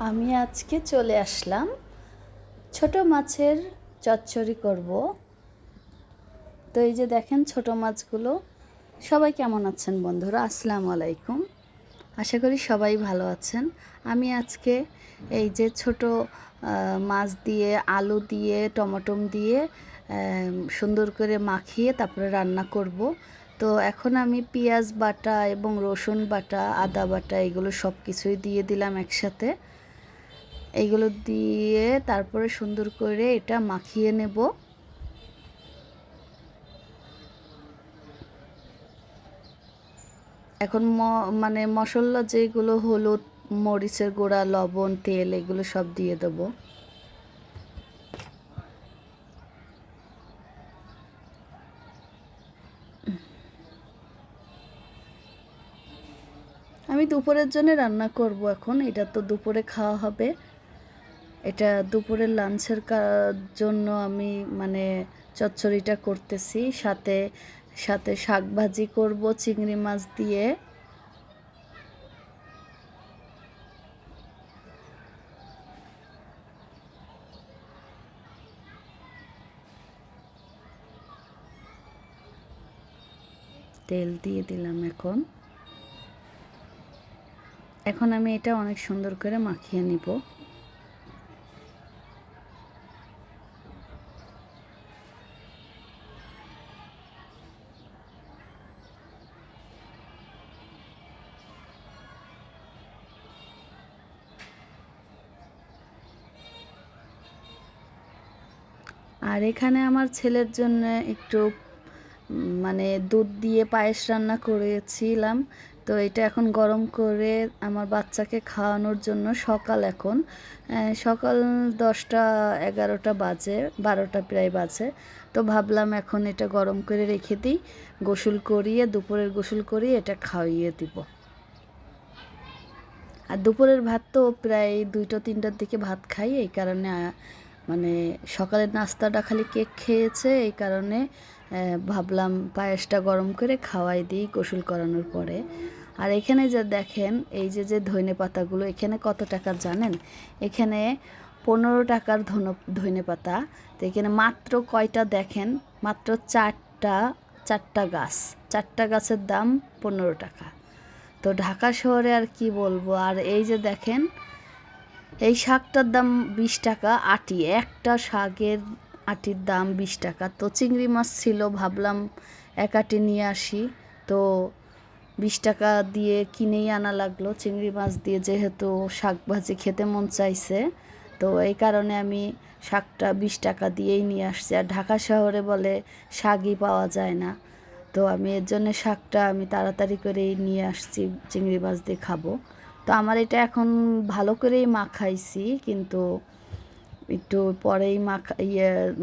আমি আজকে চলে আসলাম ছোট মাছের চচ্চড়ি করব। তো এই যে দেখেন ছোট মাছগুলো। সবাই কেমন আছেন বন্ধুরা? আসসালামু আলাইকুম। আশা করি সবাই ভালো আছেন। আমি আজকে এই যে ছোট মাছ দিয়ে আলু দিয়ে টমেটো দিয়ে সুন্দর করে মাখিয়ে তারপরে রান্না করব। তো এখন আমি পেঁয়াজ বাটা এবং রসুন বাটা আদা বাটা এগুলো সব কিছুই দিয়ে দিলাম একসাথে। এইগুলো দিয়ে তারপরে সুন্দর করে এটা মাখিয়ে নেব। এখন মানে মশলা যেগুলো হলুদ মরিচের গুঁড়া লবণ তেল এগুলো সব দিয়ে দেব। আমি দুপুরের জন্য রান্না করব। এখন এটা তো দুপুরে খাওয়া হবে। এটা দুপুরের লাঞ্চের জন্য আমি মানে চচ্চড়িটা করতেছি। সাথে সাথে শাক ভাজি করব চিংড়ি মাছ দিয়ে। তেল দিয়ে দিলাম। এখন আমি এটা অনেক সুন্দর করে মাখিয়ে নিব। আর এখানে আমার ছেলের জন্য একটু মানে দুধ দিয়ে পায়েস রান্না করেছিলাম। তো এটা এখন গরম করে আমার বাচ্চাকে খাওয়ানোর জন্য সকাল 10টা 11টা বাজে, 12টা প্রায় বাজে। তো ভাবলাম এখন এটা গরম করে রেখে দিই, গোসল করিয়ে দুপুরের গোসল করিয়ে এটা খাওয়িয়ে দিব। আর দুপুরের ভাত তো প্রায় 2টা 3টার দিকে ভাত খাই। এই কারণে মানে সকালের নাস্তাটা খালি কেক খেয়েছে, এই কারণে ভাবলাম পায়েসটা গরম করে খাওয়াই দিই গোসল করানোর পরে। আর এখানে যে দেখেন এই যে ধনে পাতাগুলো এখানে কত টাকার জানেন? এখানে 15 টাকার ধনে পাতা। তো এখানে মাত্র কয়টা দেখেন, মাত্র চারটা গাছ। 4টা গাছের দাম 15 টাকা। তো ঢাকা শহরে আর কি বলবো। আর এই যে দেখেন এই শাকটার দাম 20 টাকা আটি। একটা শাকের আটির দাম 20 টাকা। তো চিংড়ি মাছ ছিল, ভাবলাম এক আটি নিয়ে আসি। তো 20 টাকা দিয়ে কিনেই আনা লাগলো চিংড়ি মাছ দিয়ে, যেহেতু শাক ভাজি খেতে মন চাইছে। তো এই কারণে আমি শাকটা 20 টাকা দিয়েই নিয়ে আসছি। আর ঢাকা শহরে বলে শাকই পাওয়া যায় না। তো আমি এর জন্য শাকটা আমি তাড়াতাড়ি করেই নিয়ে আসছি, চিংড়ি মাছ দিয়ে খাবো। তো আমার এটা এখন ভালো করেই মাখাইছি, কিন্তু একটু পরেই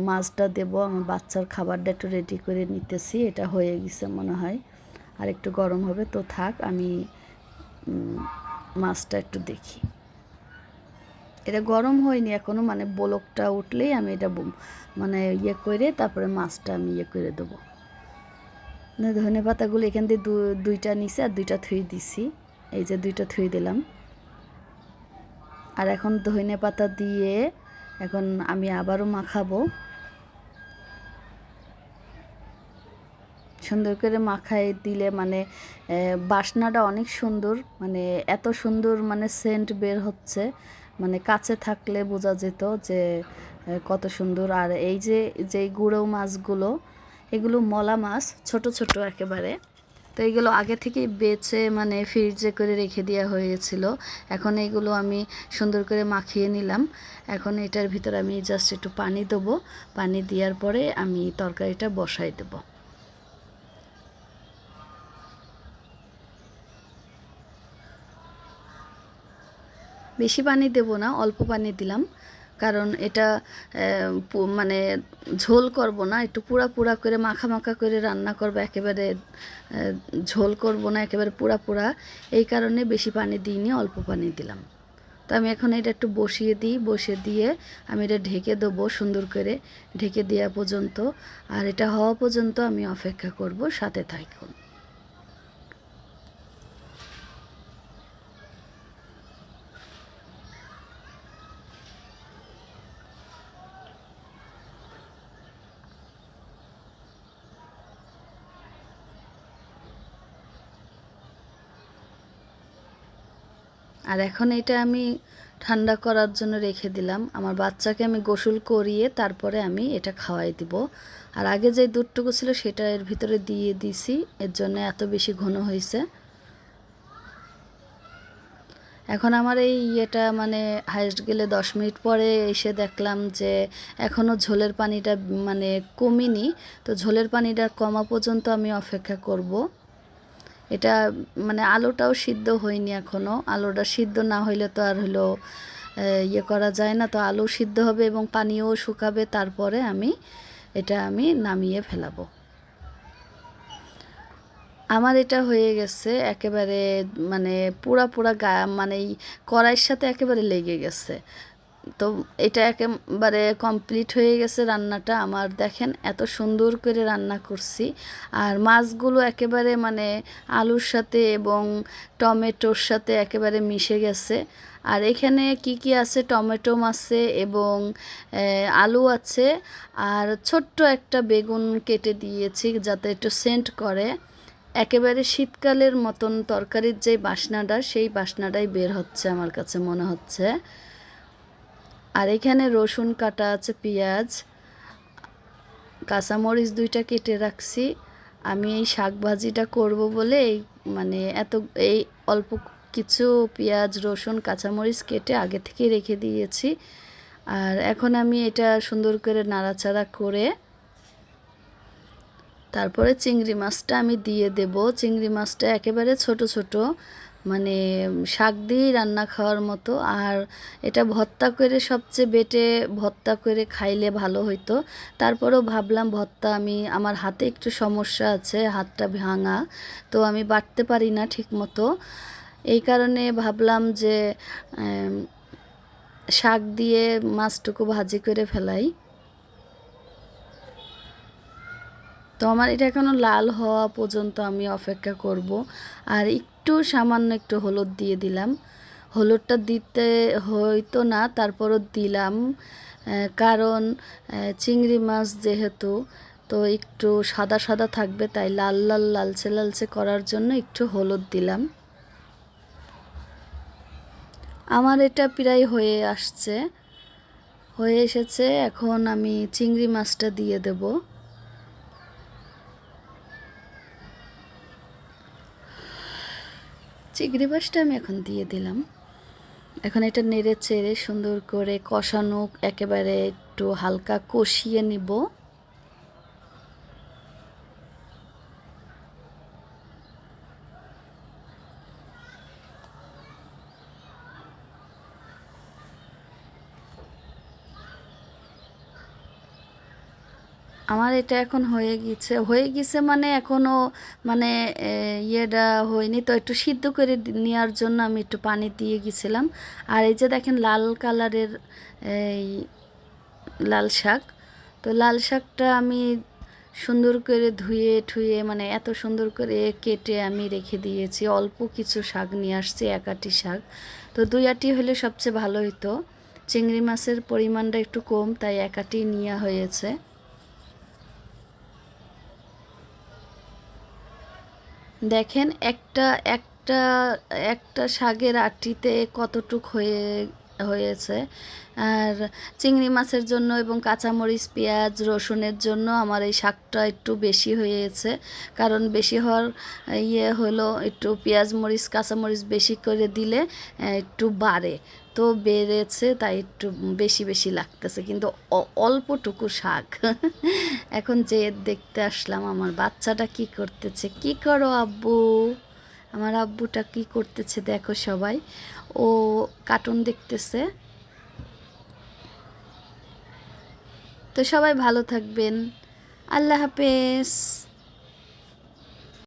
মাছটা দেবো। আমার বাচ্চার খাবারটা একটু রেডি করে নিতেছি। এটা হয়ে গেছে মনে হয়, আর একটু গরম হবে। তো থাক, আমি মাছটা একটু দেখি। এটা গরম হয়নি এখনও, মানে বলকটা উঠলেই আমি এটা মানে করে তারপরে মাছটা আমি করে দেবো। ধনে পাতাগুলো এখান দিয়ে দুইটা নিচে আর দুইটা থুই দিছি। এই যে দুইটা থুই দিলাম। আর এখন ধনে পাতা দিয়ে এখন আমি আবারও মাখাবো। সুন্দর করে মাখায় দিলে মানে বাসনাটা অনেক সুন্দর, মানে এত সুন্দর মানে সেন্ট বের হচ্ছে, মানে কাছে থাকলে বোঝা যেত যে কত সুন্দর। আর এই যে গুঁড়ো মাছগুলো, এগুলো মলা মাছ, ছোট ছোট একেবারে। তো এইগুলো আগে থেকেই বেছে মানে ফ্রিজে করে রেখে দেওয়া হয়েছিল। এখন এইগুলো আমি সুন্দর করে মাখিয়ে নিলাম। এখন এটার ভিতরে আমি জাস্ট একটু পানি দেবো। পানি দেওয়ার পরে আমি তরকারিটা বসাই দেবো। বেশি পানি দেব না, অল্প পানি দিলাম। কারণ এটা মানে ঝোল করব না, একটু পুরা পুরা করে মাখা মাখা করে রান্না করব। একেবারে ঝোল করব না, একেবারে পুরা পুরা। এই কারণে বেশি পানি দিইনি, অল্প পানি দিলাম। তো আমি এখন এটা একটু বসিয়ে দিই। বসিয়ে দিয়ে আমি এটা ঢেকে দেবো সুন্দর করে, ঢেকে দেওয়া পর্যন্ত। আর এটা হওয়া পর্যন্ত আমি অপেক্ষা করব, সাথে থাকুন। আর এখন এটা আমি ঠান্ডা করার জন্য রেখে দিলাম। আমার বাচ্চাকে আমি গোসল করিয়ে তারপরে আমি এটা খাওয়াই দিব। আর আগে যে দুধটুকু ছিল সেটা এর ভিতরে দিয়ে দিছি, এর জন্য এত বেশি ঘন হয়েছে। এখন আমার এই ইয়েটা মানে হাইস্ট গেলে 10 মিনিট পরে এসে দেখলাম যে এখনও ঝোলের পানিটা মানে কমিনি। তো ঝোলের পানিটা কমা পর্যন্ত আমি অপেক্ষা করব। এটা মানে আলুটাও সিদ্ধ হয়নি এখনও। আলুটা সিদ্ধ না হইলে তো আর হলো ইয়ে করা যায় না। তো আলু সিদ্ধ হবে এবং পানিও শুকাবে, তারপরে আমি নামিয়ে ফেলাবো। আমার এটা হয়ে গেছে একেবারে মানে পুরা পুরা মানে এই কড়াইয়ের সাথে একেবারে লেগে গেছে। তো এটা একেবারে কমপ্লিট হয়ে গেছে রান্নাটা আমার। দেখেন এত সুন্দর করে রান্না করছি। আর মাছগুলো একেবারে মানে আলুর সাথে এবং টমেটোর সাথে একেবারে মিশে গেছে। আর এখানে কি কি আছে, টমেটো আছে এবং আলু আছে, আর ছোট্ট একটা বেগুন কেটে দিয়েছি যাতে একটু সেন্ট করে। একেবারে শীতকালের মতন তরকারির যে বাসনাটা, সেই বাসনাটাই বের হচ্ছে আমার কাছে মনে হচ্ছে। আর এখানে রসুন কাটা আছে, পেঁয়াজ, কাঁচামরিচ 2টা কেটে রাখছি। আমি এই শাক ভাজিটা করব বলে মানে এই অল্প কিছু পেঁয়াজ, রসুন, কাঁচামরিচ কেটে আগে থেকে রেখে দিয়েছি। আর এখন আমি এটা সুন্দর করে নাড়াচাড়া করে তারপরে চিংড়ি মাছটা আমি দিয়ে দেব। চিংড়ি মাছটা একেবারে ছোট ছোট, মানে শাক দিয়েই রান্না খাওয়ার মতো। আর এটা ভর্তা করে সবচেয়ে বেটে ভর্তা করে খাইলে ভালো হইতো। তারপরেও ভাবলাম ভর্তা আমার হাতে একটু সমস্যা আছে, হাতটা ভাঙা, তো আমি বাটতে পারি না ঠিক মতো। এই কারণে ভাবলাম যে শাক দিয়ে মাছটুকু ভাজি করে ফেলাই। তো আমার এটা এখনও লাল হওয়া পর্যন্ত আমি অপেক্ষা করব। আর একটু সামান্য একটু হলুদ দিয়ে দিলাম। হলুদটা দিতে হইতো না, তারপরও দিলাম, কারণ চিংড়ি মাছ যেহেতু, তো একটু সাদা সাদা থাকবে, তাই লাল লাল লালচে লালচে করার জন্য একটু হলুদ দিলাম। আমার এটা প্রায় হয়ে এসেছে। এখন আমি চিংড়ি মাছটা দিয়ে দেব। চিংড়ি মাছটা আমি এখন দিয়ে দিলাম। এখন এটা নেড়ে চেড়ে সুন্দর করে কষানো, একেবারে একটু হালকা কষিয়ে নিব। আমার এটা এখন হয়ে গেছে মানে এখনও মানে ইয়েটা হয়নি, তো একটু সিদ্ধ করে নেওয়ার জন্য আমি একটু পানি দিয়ে গেছিলাম। আর এই যে দেখেন লাল কালারের এই লাল শাক, তো লাল শাকটা আমি সুন্দর করে ধুয়ে ঠুয়ে মানে এত সুন্দর করে কেটে আমি রেখে দিয়েছি। অল্প কিছু শাক নিয়ে আসছি, 1 আঁটি শাক, তো 2 আঁটি হলে সবচেয়ে ভালো হতো। চিংড়ি মাছের পরিমাণটা একটু কম, তাই 1 আঁটি নেওয়া হয়েছে। দেখেন একটা একটা একটা শাকের আঁটিতে কতটুক হয়েছে। আর চিংড়ি মাছের জন্য এবং কাঁচামরিচ, পেঁয়াজ, রসুনের জন্য আমার এই শাকটা একটু বেশি হয়েছে। কারণ বেশি হওয়ার হলো একটু পেঁয়াজ, মরিচ, কাঁচামরিচ বেশি করে দিলে একটু বাড়ে, তো বেড়েছে, তাই একটু বেশি বেশি লাগতেছে, কিন্তু অল্পটুকু শাক। এখন যে দেখতে আসলাম আমার বাচ্চাটা কি করতেছে। কি করো আব্বু? আমার আব্বুটা কি করতেছে দেখো সবাই, ও কার্টুন দেখতেছে। তো সবাই ভালো থাকবেন, আল্লাহ হাফেজ।